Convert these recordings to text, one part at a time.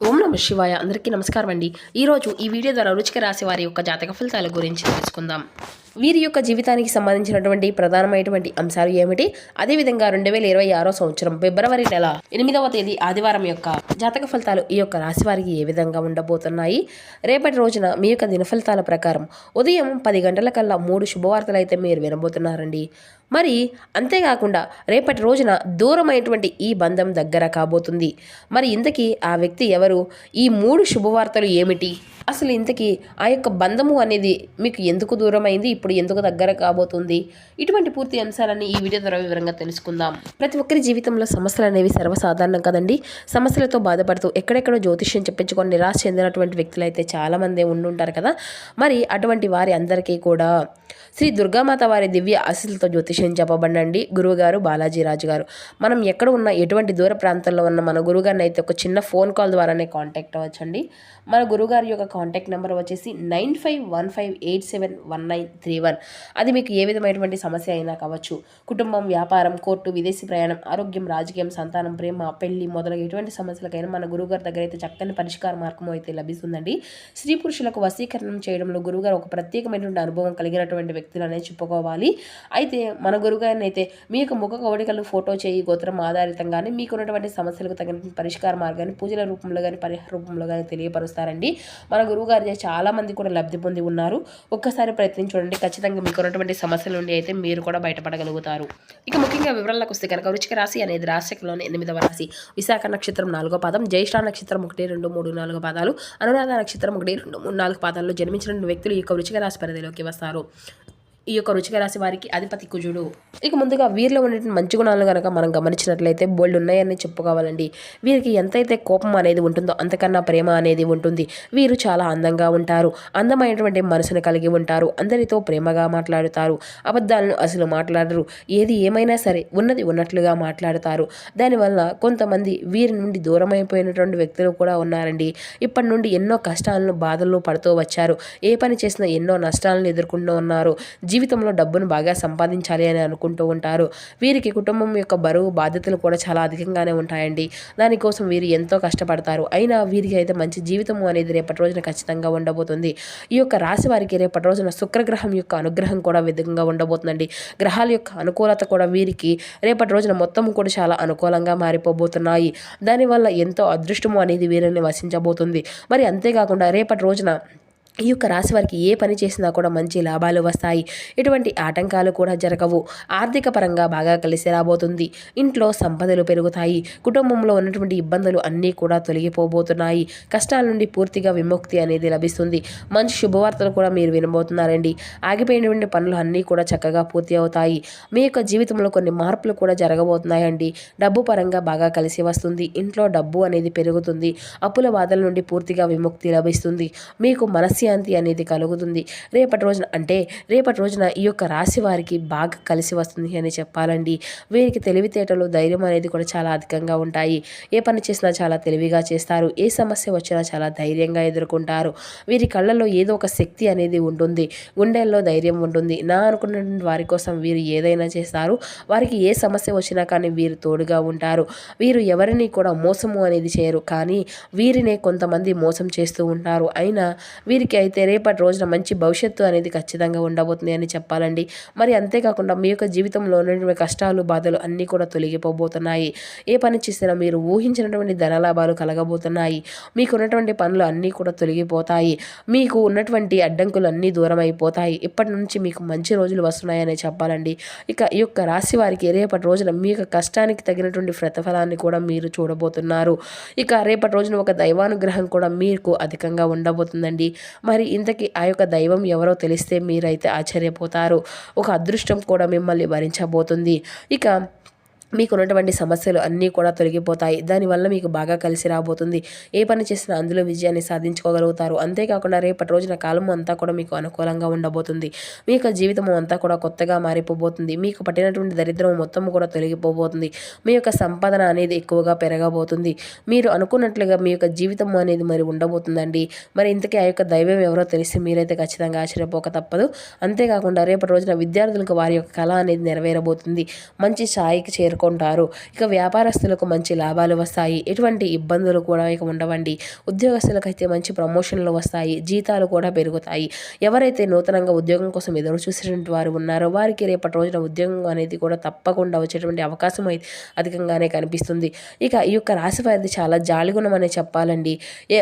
ఓం నమ శివాయ. అందరికీ నమస్కారం అండి. ఈరోజు ఈ వీడియో ద్వారా వృశ్చిక రాశి వారి యొక్క జాతక ఫలితాల గురించి తెలుసుకుందాం. వీరి యొక్క జీవితానికి సంబంధించినటువంటి ప్రధానమైనటువంటి అంశాలు ఏమిటి, అదేవిధంగా 2026 సంవత్సరం ఫిబ్రవరి నెల 8వ తేదీ ఆదివారం యొక్క జాతక ఫలితాలు ఈ యొక్క రాశి వారికి ఏ విధంగా ఉండబోతున్నాయి. రేపటి రోజున మీ యొక్క దిన ఫలితాల ప్రకారం ఉదయం 10 గంటల కల్లా 3 శుభవార్తలు అయితే మీరు వినబోతున్నారండి. మరి అంతేకాకుండా రేపటి రోజున దూరమైనటువంటి ఈ బంధం దగ్గర కాబోతుంది. మరి ఇంతకీ ఆ వ్యక్తి ఎవరు, ఈ 3 శుభవార్తలు ఏమిటి, అసలు ఇంతకీ ఆ యొక్క బంధము అనేది మీకు ఎందుకు దూరమైంది, ఇప్పుడు ఎందుకు దగ్గర కాబోతుంది, ఇటువంటి పూర్తి అంశాలన్నీ ఈ వీడియో ద్వారా వివరంగా తెలుసుకుందాం. ప్రతి ఒక్కరి జీవితంలో సమస్యలు అనేవి సర్వసాధారణం కదండి. సమస్యలతో బాధపడుతూ ఎక్కడెక్కడో జ్యోతిష్యం చెప్పించుకొని నిరాశ చెందినటువంటి వ్యక్తులు అయితే చాలామంది ఉండుంటారు కదా. మరి అటువంటి వారి అందరికీ కూడా శ్రీ దుర్గామాత వారి దివ్య ఆశీస్సులతో జ్యోతిష్యం చెప్పబడండి గురువుగారు బాలాజీరాజు గారు. మనం ఎక్కడ ఉన్న ఎటువంటి దూర ప్రాంతంలో ఉన్న మన గురువుగారిని అయితే ఒక చిన్న ఫోన్ కాల్ ద్వారానే కాంటాక్ట్ అవ్వచ్చండి. మన గురువుగారి యొక్క కాంటాక్ట్ నెంబర్ వచ్చేసి 9515871931. అది మీకు ఏ విధమైనటువంటి సమస్య అయినా కావచ్చు, కుటుంబం, వ్యాపారం, కోర్టు, విదేశీ ప్రయాణం, ఆరోగ్యం, రాజకీయం, సంతానం, ప్రేమ, పెళ్లి మొదలగు ఎటువంటి సమస్యలకైనా మన గురువుగారి దగ్గర అయితే చక్కని పరిష్కార మార్గం అయితే లభిస్తుందండి. స్త్రీ పురుషులకు వశీకరణం చేయడంలో గురువుగారు ఒక ప్రత్యేకమైనటువంటి అనుభవం కలిగినటువంటి వ్యక్తులు అనేది చెప్పుకోవాలి. అయితే మన గురువుగారిని అయితే మీ యొక్క ముఖ కవళికలు, ఫోటో చేయి, గోత్రం ఆధారితంగానే మీకున్నటువంటి సమస్యలకు తగిన పరిష్కార మార్గాన్ని పూజల రూపంలో కానీ పరిహార రూపంలో కానీ తెలియపరుస్తారండి. మన గురువుగారి చాలా మంది కూడా లబ్ధి పొంది ఉన్నారు. ఒక్కసారి ప్రయత్నించి చూడండి, ఖచ్చితంగా మీకున్నటువంటి సమస్యల నుండి అయితే మీరు కూడా బయటపడగలుగుతారు. ఇక ముఖ్యంగా వివరాలకు వస్తే కనుక వృశ్చిక రాశి అనేది రాశిలోని 8వ రాశి. విశాఖ నక్షత్రం 4వ పాదం, జ్యేష్ఠ నక్షత్రం 1, 2, 3, 4 పాదాలు, అనురాధ నక్షత్రం 1, 2, 3, 4 పాదాల్లో జన్మించిన వ్యక్తులు ఈ యొక్క వృశ్చిక రాశి పరిధిలోకి వస్తారు. ఈ యొక్క వృశ్చిక రాశి వారికి అధిపతి కుజుడు. ఇక ముందుగా వీరిలో ఉన్నటువంటి మంచి గుణాలను కనుక మనం గమనించినట్లయితే బోల్డ్ ఉన్నాయని చెప్పుకోవాలండి. వీరికి ఎంతైతే కోపం అనేది ఉంటుందో అంతకన్నా ప్రేమ అనేది ఉంటుంది. వీరు చాలా అందంగా ఉంటారు, అందమైనటువంటి మనసును కలిగి ఉంటారు, అందరితో ప్రేమగా మాట్లాడుతారు, అబద్ధాలను అసలు మాట్లాడరు, ఏది ఏమైనా సరే ఉన్నది ఉన్నట్లుగా మాట్లాడతారు. దానివల్ల కొంతమంది వీరి నుండి దూరమైపోయినటువంటి వ్యక్తులు కూడా ఉన్నారండి. ఇప్పటి నుండి ఎన్నో కష్టాలను, బాధలను పడుతూ వచ్చారు. ఏ పని చేసినా ఎన్నో నష్టాలను ఎదుర్కొంటూ ఉన్నారు. జీవితంలో డబ్బును బాగా సంపాదించాలి అని అనుకుంటూ ఉంటారు. వీరికి కుటుంబం యొక్క బరువు, బాధ్యతలు కూడా చాలా అధికంగానే ఉంటాయండి. దానికోసం వీరు ఎంతో కష్టపడతారు. అయినా వీరికి అయితే మంచి జీవితం అనేది రేపటి రోజున ఖచ్చితంగా ఉండబోతుంది. ఈ యొక్క రాశి వారికి రేపటి రోజున శుక్రగ్రహం యొక్క అనుగ్రహం కూడా విధంగా ఉండబోతుందండి. గ్రహాల యొక్క అనుకూలత కూడా వీరికి రేపటి రోజున మొత్తం కూడా చాలా అనుకూలంగా మారిపోబోతున్నాయి. దానివల్ల ఎంతో అదృష్టము అనేది వీరిని వసించబోతుంది. మరి అంతేకాకుండా రేపటి రోజున ఈ యొక్క రాశి వారికి ఏ పని చేసినా కూడా మంచి లాభాలు వస్తాయి. ఎటువంటి ఆటంకాలు కూడా జరగవు. ఆర్థిక పరంగా బాగా కలిసి రాబోతుంది. ఇంట్లో సంపదలు పెరుగుతాయి. కుటుంబంలో ఉన్నటువంటి ఇబ్బందులు అన్నీ కూడా తొలగిపోబోతున్నాయి. కష్టాల నుండి పూర్తిగా విముక్తి అనేది లభిస్తుంది. మంచి శుభవార్తలు కూడా మీరు వినబోతున్నారండి. ఆగిపోయినటువంటి పనులు అన్నీ కూడా చక్కగా పూర్తి అవుతాయి. మీ యొక్క జీవితంలో కొన్ని మార్పులు కూడా జరగబోతున్నాయండి. డబ్బు పరంగా బాగా కలిసి వస్తుంది. ఇంట్లో డబ్బు అనేది పెరుగుతుంది. అప్పుల బాధల నుండి పూర్తిగా విముక్తి లభిస్తుంది. మీకు మనస్సు అనేది కలుగుతుంది. రేపటి రోజున ఈ యొక్క రాశి వారికి బాగా కలిసి వస్తుంది అని చెప్పాలండి. వీరికి తెలివితేటలు, ధైర్యం అనేది కూడా చాలా అధికంగా ఉంటాయి. ఏ పని చేసినా చాలా తెలివిగా చేస్తారు. ఏ సమస్య వచ్చినా చాలా ధైర్యంగా ఎదుర్కొంటారు. వీరి కళ్ళల్లో ఏదో ఒక శక్తి అనేది ఉంటుంది. గుండెల్లో ధైర్యం ఉంటుంది. నా అనుకున్నటువంటి వారి కోసం వీరు ఏదైనా చేస్తారు. వారికి ఏ సమస్య వచ్చినా కానీ వీరు తోడుగా ఉంటారు. వీరు ఎవరిని కూడా మోసము అనేది చేయరు, కానీ వీరినే కొంతమంది మోసం చేస్తూ ఉంటారు. అయినా వీరికి అయితే రేపటి రోజున మంచి భవిష్యత్తు అనేది ఖచ్చితంగా ఉండబోతుంది అని చెప్పాలండి. మరి అంతేకాకుండా మీ యొక్క జీవితంలో ఉన్నటువంటి కష్టాలు, బాధలు అన్నీ కూడా తొలగిపోబోతున్నాయి. ఏ పని చేసినా మీరు ఊహించినటువంటి ధనలాభాలు కలగబోతున్నాయి. మీకు ఉన్నటువంటి పనులు అన్నీ కూడా తొలగిపోతాయి. మీకు ఉన్నటువంటి అడ్డంకులు అన్నీ దూరం అయిపోతాయి. ఇప్పటి నుంచి మీకు మంచి రోజులు వస్తున్నాయని చెప్పాలండి. ఇక ఈ యొక్క రాశి వారికి రేపటి రోజున మీ యొక్క కష్టానికి తగినటువంటి ప్రతిఫలాన్ని కూడా మీరు చూడబోతున్నారు. ఇక రేపటి రోజున ఒక దైవానుగ్రహం కూడా మీకు అధికంగా ఉండబోతుందండి. మరి ఇంతకీ ఆ యొక్క దైవం ఎవరో తెలిస్తే మీరైతే ఆశ్చర్యపోతారు. ఒక అదృష్టం కూడా మిమ్మల్ని భరించబోతుంది. ఇక మీకున్నటువంటి సమస్యలు అన్నీ కూడా తొలగిపోతాయి. దానివల్ల మీకు బాగా కలిసి రాబోతుంది. ఏ పని చేసినా అందులో విజయాన్ని సాధించుకోగలుగుతారు. అంతేకాకుండా రేపటి రోజున కాలం అంతా కూడా మీకు అనుకూలంగా ఉండబోతుంది. మీ యొక్క జీవితం అంతా కూడా కొత్తగా మారిపోబోతుంది. మీకు పట్టినటువంటి దరిద్రం మొత్తం కూడా తొలగిపోబోతుంది. మీ యొక్క సంపాదన అనేది ఎక్కువగా పెరగబోతుంది. మీరు అనుకున్నట్లుగా మీ యొక్క జీవితం అనేది మరి ఉండబోతుందండి. మరి ఇంతకీ ఆ యొక్క దైవం ఎవరో తెలిసి మీరైతే ఖచ్చితంగా ఆశ్చర్యపోక తప్పదు. అంతేకాకుండా రేపటి రోజున విద్యార్థులకు వారి యొక్క కళ అనేది నెరవేరబోతుంది. మంచి స్థాయికి చేరుకుంటారు. ఇక వ్యాపారస్తులకు మంచి లాభాలు వస్తాయి. ఎటువంటి ఇబ్బందులు కూడా ఇక ఉండవండి. ఉద్యోగస్తులకైతే మంచి ప్రమోషన్లు వస్తాయి. జీతాలు కూడా పెరుగుతాయి. ఎవరైతే నూతనంగా ఉద్యోగం కోసం ఎదురు చూసేటువంటి వారు ఉన్నారో వారికి రేపటి రోజున ఉద్యోగం అనేది కూడా తప్పకుండా వచ్చేటువంటి అవకాశం అయితే అధికంగానే కనిపిస్తుంది. ఇక ఈ యొక్క రాశి వారిది చాలా జాలిగుణం అనే చెప్పాలండి.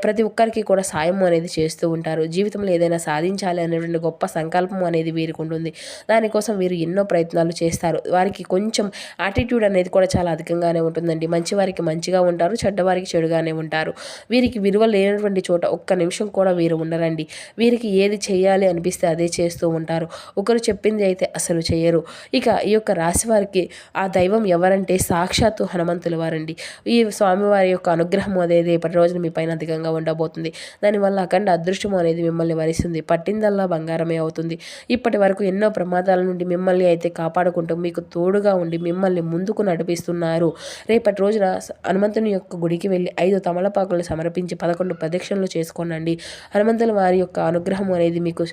ప్రతి ఒక్కరికి కూడా సాయం అనేది చేస్తూ ఉంటారు. జీవితంలో ఏదైనా సాధించాలి అనేటువంటి గొప్ప సంకల్పం అనేది వీరికి ఉంటుంది. దానికోసం వీరు ఎన్నో ప్రయత్నాలు చేస్తారు. వారికి కొంచెం యాటిట్యూడ్ అనేది కూడా చాలా అధికంగానే ఉంటుందండి. మంచి వారికి మంచిగా ఉంటారు, చెడ్డవారికి చెడుగానే ఉంటారు. వీరికి విలువ లేనటువంటి చోట ఒక్క నిమిషం కూడా వీరు ఉండరండి. వీరికి ఏది చేయాలి అనిపిస్తే అదే చేస్తూ ఉంటారు. ఒకరు చెప్పింది అయితే అసలు చేయరు. ఇక ఈ యొక్క రాశి వారికి ఆ దైవం ఎవరంటే సాక్షాత్తు హనుమంతుల వారండి. ఈ స్వామివారి యొక్క అనుగ్రహం అనేది రేపటి రోజున మీ పైన అధికంగా ఉండబోతుంది. దానివల్ల అఖండ అదృష్టం అనేది మిమ్మల్ని వరిస్తుంది. పట్టిందల్లా బంగారమే అవుతుంది. ఇప్పటి వరకు ఎన్నో ప్రమాదాల నుండి మిమ్మల్ని అయితే కాపాడుకుంటూ మీకు తోడుగా ఉండి మిమ్మల్ని ముందుకు నడిపిస్తున్నారు. రేపటి రోజున హనుమంతుని యొక్క గుడికి వెళ్ళి 5 తమలపాకులను సమర్పించి 11 ప్రదక్షిణలు చేసుకోనండి. హనుమంతుల వారి యొక్క అనుగ్రహం అనేది మీకు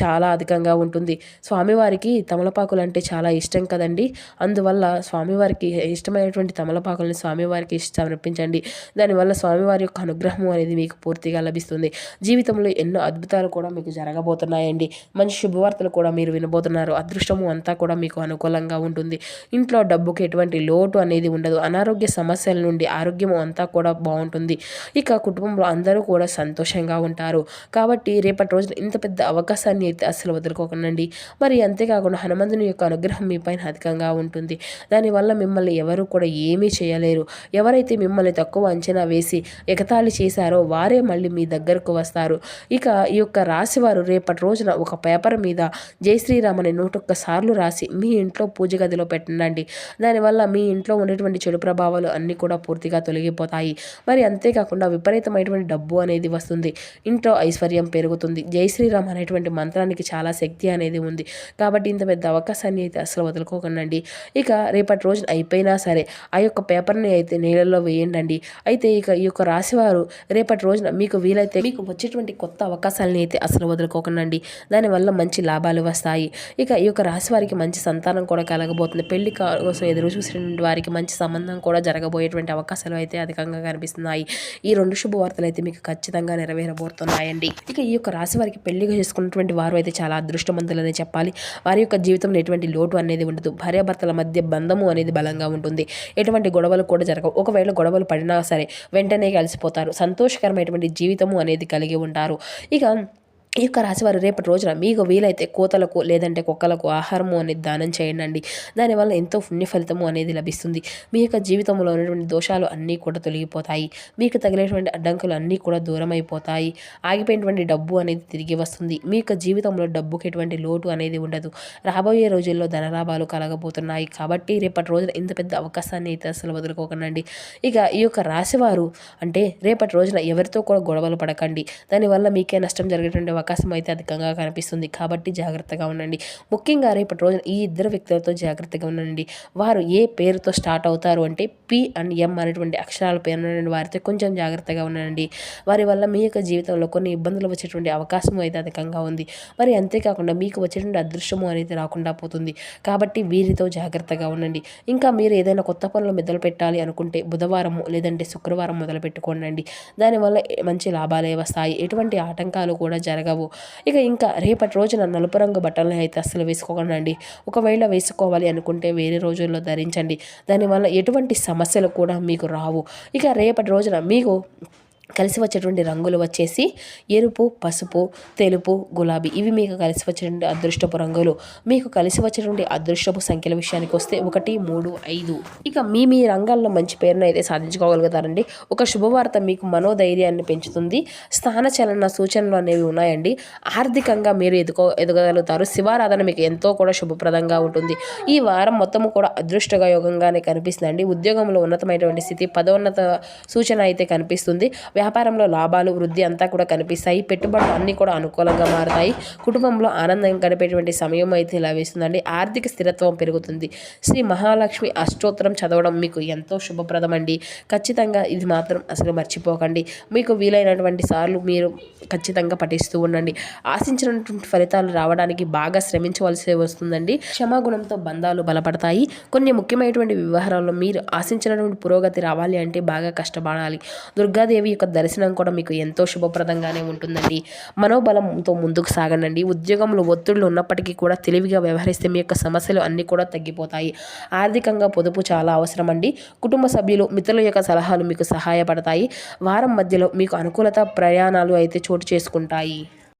చాలా అధికంగా ఉంటుంది. స్వామివారికి తమలపాకులు అంటే చాలా ఇష్టం కదండి. అందువల్ల స్వామివారికి ఇష్టమైనటువంటి తమలపాకులను స్వామివారికి సమర్పించండి. దానివల్ల స్వామివారి యొక్క అనుగ్రహం అనేది మీకు పూర్తిగా లభిస్తుంది. జీవితంలో ఎన్నో అద్భుతాలు కూడా మీకు జరగబోతున్నాయండి. మంచి శుభవార్తలు కూడా మీరు వినబోతున్నారు. అదృష్టము అంతా కూడా మీకు అనుకూలంగా ఉంటుంది. ఇంట్లో డబ్బుకి ఎటువంటి లోటు అనేది ఉండదు. అనారోగ్య సమస్యల నుండి ఆరోగ్యం అంతా కూడా బాగుంటుంది. ఇక కుటుంబంలో అందరూ కూడా సంతోషంగా ఉంటారు. కాబట్టి రేపటి రోజున ఇంత పెద్ద అవకాశాన్ని అయితే అసలు వదులుకోకండి. మరి అంతేకాకుండా హనుమంతుని యొక్క అనుగ్రహం మీ పైన అధికంగా ఉంటుంది. దానివల్ల మిమ్మల్ని ఎవరు కూడా ఏమీ చేయలేరు. ఎవరైతే మిమ్మల్ని తక్కువ అంచనా వేసి ఎగతాళి చేశారో వారే మళ్ళీ మీ దగ్గరకు వస్తారు. ఇక ఈ యొక్క రాశి వారు రేపటి రోజున ఒక పేపర్ మీద జై శ్రీరామ్ అని 101 సార్లు రాసి మీ ఇంట్లో పూజ గదిలో పెట్టండి. దానివల్ల మీ ఇంట్లో ఉండేటువంటి చెడు ప్రభావాలు అన్నీ కూడా పూర్తిగా తొలగిపోతాయి. మరి అంతేకాకుండా విపరీతమైనటువంటి డబ్బు అనేది వస్తుంది. ఇంట్లో ఐశ్వర్యం పెరుగుతుంది. జై శ్రీరామ్ అనేటువంటి మంత్రానికి చాలా శక్తి అనేది ఉంది. కాబట్టి ఇంత పెద్ద అవకాశాన్ని అయితే అసలు వదులుకోకండి. ఇక రేపటి రోజున అయిపోయినా సరే ఆ యొక్క పేపర్ని అయితే నీళ్ళల్లో వేయండి. అయితే ఇక ఈ యొక్క రాశివారు రేపటి రోజున మీకు వీలైతే మీకు వచ్చేటువంటి కొత్త అవకాశాలని అయితే అసలు వదులుకోకండి. దానివల్ల మంచి లాభాలు వస్తాయి. ఇక ఈ యొక్క రాశి వారికి మంచి సంతానం కూడా కలగబోతుంది. పెళ్లి కోసం ఎదురు చూసినటువంటి వారికి మంచి సంబంధం కూడా జరగబోయేటువంటి అవకాశాలు అయితే అధికంగా కనిపిస్తున్నాయి. ఈ 2 శుభవార్తలు అయితే మీకు ఖచ్చితంగా నెరవేరబోతున్నాయండి. ఇక ఈ యొక్క రాశి వారికి పెళ్లి చేసుకున్నటువంటి వారు అయితే చాలా అదృష్టవంతులనే చెప్పాలి. వారి యొక్క జీవితంలో ఎటువంటి లోటు అనేది ఉండదు. భార్యాభర్తల మధ్య బంధము అనేది బలంగా ఉంటుంది. ఎటువంటి గొడవలు కూడా జరగవు. ఒకవేళ గొడవలు పడినా సరే వెంటనే కలిసిపోతారు. సంతోషకరమైనటువంటి జీవితము అనేది కలిగి ఉంటారు. ఇక ఈ యొక్క రాశివారు రేపటి రోజున మీకు వీలైతే కోతలకు లేదంటే కుక్కలకు ఆహారము అనేది దానం చేయండి. దానివల్ల ఎంతో పుణ్య ఫలితము అనేది లభిస్తుంది. మీ యొక్క జీవితంలో ఉన్నటువంటి దోషాలు అన్నీ కూడా తొలగిపోతాయి. మీకు తగిలేటువంటి అడ్డంకులు అన్నీ కూడా దూరం అయిపోతాయి. ఆగిపోయినటువంటి డబ్బు అనేది తిరిగి వస్తుంది. మీ యొక్క జీవితంలో డబ్బుకి ఎటువంటి లోటు అనేది ఉండదు. రాబోయే రోజుల్లో ధనలాభాలు కలగబోతున్నాయి. కాబట్టి రేపటి రోజున ఇంత పెద్ద అవకాశాన్ని అయితే అసలు వదులుకోకండి. ఇక ఈ యొక్క రాశివారు అంటే రేపటి రోజున ఎవరితో కూడా గొడవలు పడకండి. దానివల్ల మీకే నష్టం జరిగేటువంటి అవకాశం అయితే అధికంగా కనిపిస్తుంది. కాబట్టి జాగ్రత్తగా ఉండండి. ముఖ్యంగా రేపటి రోజున ఈ 2 వ్యక్తులతో జాగ్రత్తగా ఉండండి. వారు ఏ పేరుతో స్టార్ట్ అవుతారు అంటే పి అండ్ ఎం అనేటువంటి అక్షరాల పేరు వారితో కొంచెం జాగ్రత్తగా ఉండండి. వారి వల్ల మీ యొక్క జీవితంలో కొన్ని ఇబ్బందులు వచ్చేటువంటి అవకాశం అయితే అధికంగా ఉంది. మరి అంతేకాకుండా మీకు వచ్చేటువంటి అదృష్టము అనేది రాకుండా పోతుంది. కాబట్టి వీరితో జాగ్రత్తగా ఉండండి. ఇంకా మీరు ఏదైనా కొత్త పనులు మొదలు పెట్టాలి అనుకుంటే బుధవారం లేదంటే శుక్రవారం మొదలు పెట్టుకోండి. దానివల్ల మంచి లాభాలే వస్తాయి. ఎటువంటి ఆటంకాలు కూడా జరగవు. ఇక ఇంకా రేపటి రోజున నలుపు రంగు బట్టలను అయితే అస్సలు వేసుకోకండి. ఒకవేళ వేసుకోవాలి అనుకుంటే వేరే రోజుల్లో ధరించండి. దానివల్ల ఎటువంటి సమస్యలు కూడా మీకు రావు. ఇక రేపటి రోజున మీకు కలిసి వచ్చేటువంటి రంగులు వచ్చేసి ఎరుపు, పసుపు, తెలుపు, గులాబీ. ఇవి మీకు కలిసి వచ్చేటువంటి అదృష్టపు రంగులు. మీకు కలిసి వచ్చేటువంటి అదృష్టపు సంఖ్యల విషయానికి వస్తే 1, 3, 5. ఇక మీ రంగాల్లో మంచి పేరును అయితే సాధించుకోగలుగుతారండి. ఒక శుభవార్త మీకు మనోధైర్యాన్ని పెంచుతుంది. స్థానచలన సూచనలు అనేవి ఉన్నాయండి. ఆర్థికంగా మీరు ఎదగలుగుతారు. శివారాధన మీకు ఎంతో కూడా శుభప్రదంగా ఉంటుంది. ఈ వారం మొత్తము కూడా అదృష్టయోగంగానే కనిపిస్తుందండి. ఉద్యోగంలో ఉన్నతమైనటువంటి స్థితి, పదోన్నత సూచన అయితే కనిపిస్తుంది. వ్యాపారంలో లాభాలు వృద్ధి అంతా కూడా కనిపిస్తాయి. పెట్టుబడులు అన్నీ కూడా అనుకూలంగా మారుతాయి. కుటుంబంలో ఆనందంగా గడిపేటువంటి సమయం అయితే లభిస్తుందండి. ఆర్థిక స్థిరత్వం పెరుగుతుంది. శ్రీ మహాలక్ష్మి అష్టోత్తరం చదవడం మీకు ఎంతో శుభప్రదం అండి. ఖచ్చితంగా ఇది మాత్రం అసలు మర్చిపోకండి. మీకు వీలైనటువంటి సార్లు మీరు ఖచ్చితంగా పఠిస్తూ ఉండండి. ఆశించినటువంటి ఫలితాలు రావడానికి బాగా శ్రమించవలసి వస్తుందండి. క్షమాగుణంతో బంధాలు బలపడతాయి. కొన్ని ముఖ్యమైనటువంటి వ్యవహారాల్లో మీరు ఆశించినటువంటి పురోగతి రావాలి అంటే బాగా కష్టపడాలి. దుర్గాదేవి యొక్క దర్శనం కూడా మీకు ఎంతో శుభప్రదంగానే ఉంటుందండి. మనోబలంతో ముందుకు సాగండి. ఉద్యోగంలో ఒత్తిళ్లు ఉన్నప్పటికీ కూడా తెలివిగా వ్యవహరిస్తే మీ యొక్క సమస్యలు అన్నీ కూడా తగ్గిపోతాయి. ఆర్థికంగా పొదుపు చాలా అవసరం అండి. కుటుంబ సభ్యులు మిత్రుల యొక్క సలహాలు మీకు సహాయపడతాయి. వారం మధ్యలో మీకు అనుకూలత ప్రయాణాలు అయితే చోటు చేసుకుంటాయి.